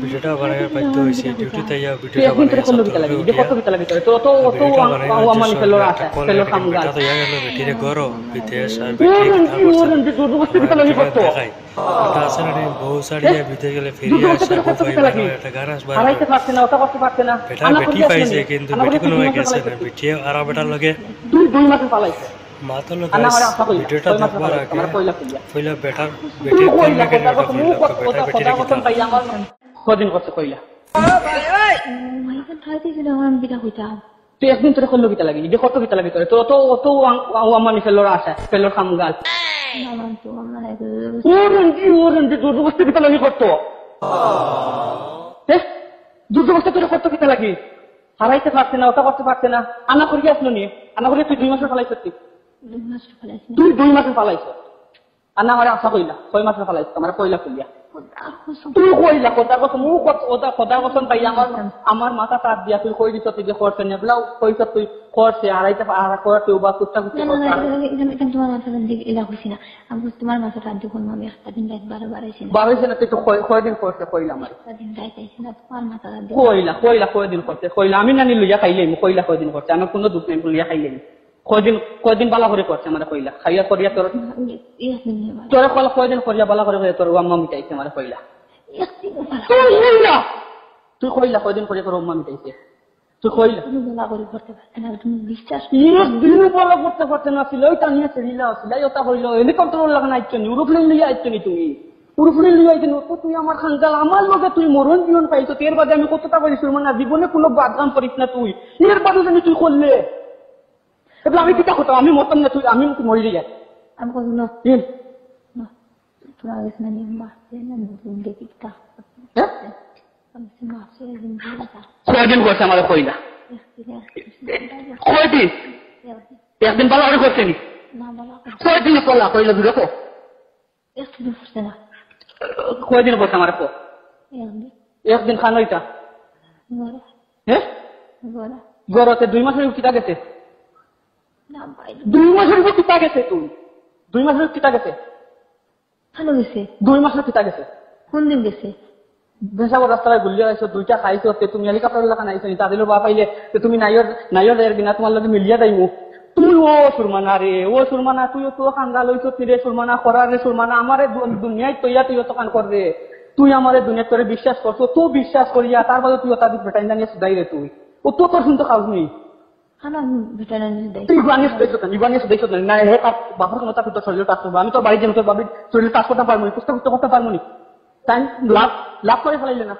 ভিডিওটা বানানোর বাধ্য হয়েছে ডিউটিতে ইয়া ভিডিওটা বেটিরে গরো বিদেশ আর দেখাই এটা আছে না বহু সারিয়া ভিতরে গেলে ফিরিয়ে আসে একটা গান আসবার বেটা বেটি পাইছে কিন্তু বেটি কোনো গেছে না বেটি আর বেটার লগে মাতো লোক ভিডিওটা দেখবার আগে কইলা বেটার বেটির কোন লাগে বেটা বেটিরে কদিন করতে কইলা মাইকে ঠাইতে ছিল আমি বিটা হইতাম তুই একদিন তোরে কইলো কিতা লাগি যে কত কিতা লাগি তোরে তো তো অত আমার ফেলোর আসে ফেলোর কামগাল নামান তো আমার ওরেন যে দুধ বস্তা কিতা লাগি করতো দুধ বস্তা তোরে কত কিতা লাগি হারাইতে পারছে না ওটা করতে পারছে না আনা করি আসলো নি আনা করি তুই 2 মাসের ফালাইছ তুই 2 মাসের ফালাইছ আনা আমার আশা কইলা 6 মাসের ফালাইছ আমার কইলা কইলা তুই কইলা কথা কথা মু কথা কথা কথা পাই আমার মাথা কাট দিয়া তুই কই দিছ তুই যে করছ না বলাও কইছ তুই করছে হারাইতে আর করতে ওবা কুত্তা কুত্তা তোমার মাথা দিকে এলা হইছে না আমি তোমার মাথা কাট দিব আমি একটা দিন রাত 12 আইছি না 12 না তুই তো কয়দিন করতে কইলা আমার একটা দিন রাত আইছি না তোমার মাথা কাট দিব কইলা কয়দিন করতে কইলা আমি না নিলুয়া খাইলে কইলা কয়দিন করতে আমি কোনো দুঃখ নেই লইয়া খাইলে কয়দিন বালা করে করছে আমার কইলা খাইয়া করিয়া তোর তোর কল কয়দিন করিয়া বালা করে তোর আম্মা মিটাইছে আমার কইলা তুই কইলা কয়দিন করিয়া তোর আম্মা মিটাইছে তুই কইলা বালা করে করতে পারছ না তুমি বিশ্বাস দিন বালা করতে পারছ না ছিল ওইটা নিয়ে ছেড়িলা ছিল ওটা হইলো হেলিকপ্টার লাগা আইছ নি উড়ুপ্লেন লিয়ে আইছ নি তুমি উড়ুপ্লেন লিয়ে আইছ নি তুই আমার খানজাল আমার লগে তুই মরণ জীবন পাইছো এর বাদে আমি কতটা বলিস মানে জীবনে কোনো বাদগাম করিস না তুই এর বাদে জানি তুই করলে আমি কিতা করতাম আমি মরতাম না তুই আমি মরি যাই আমি কত না তোমার কাছে না মারছে না দেখি কা আমি মারছে কয়দিন করছে আমার কইলা কয়দিন একদিন ভালো করে করছে নি কয়দিন করলা কইলা দূরে কো একদিন করছে না কয়দিন করছে আমার কো একদিন খান ওইটা হ্যাঁ গরতে 2 মাসের কিতা গেছে 2 মাসের কিতা গেছে তুই 2 মাসের কিতা গেছে ভালো গেছে 2 মাসের কিতা গেছে কোন দিন গেছে বেসাব রাস্তায় গুলিয়ে আইছো দুইটা খাইছো তুমি হেলিকপ্টার লাগা নাইছো তাদের বা পাইলে তুমি নাইর এর বিনা তোমার লগে মিলিয়া দাইমু তুই ও সুরমানা রে ও সুরমানা তুই তো খাঙ্গা লইছো তিরে সুরমানা করার রে সুরমানা আমারে দুনিয়ায় তৈয়া তুই তো কান কর রে তুই আমারে দুনিয়া তোরে বিশ্বাস করছো তো বিশ্বাস করিয়া তার বাদে তুই তাদের বেটাই জানিয়ে সুদাই রে তুই ও তো তোর শুনতে খাওস নি আমি তো বাড়ি যাবো তোর বাড়ির শরীরে কাজ করতে পারবো পুস্তক করতে পারবো নি তাই লাভ করে ফেলাইলে না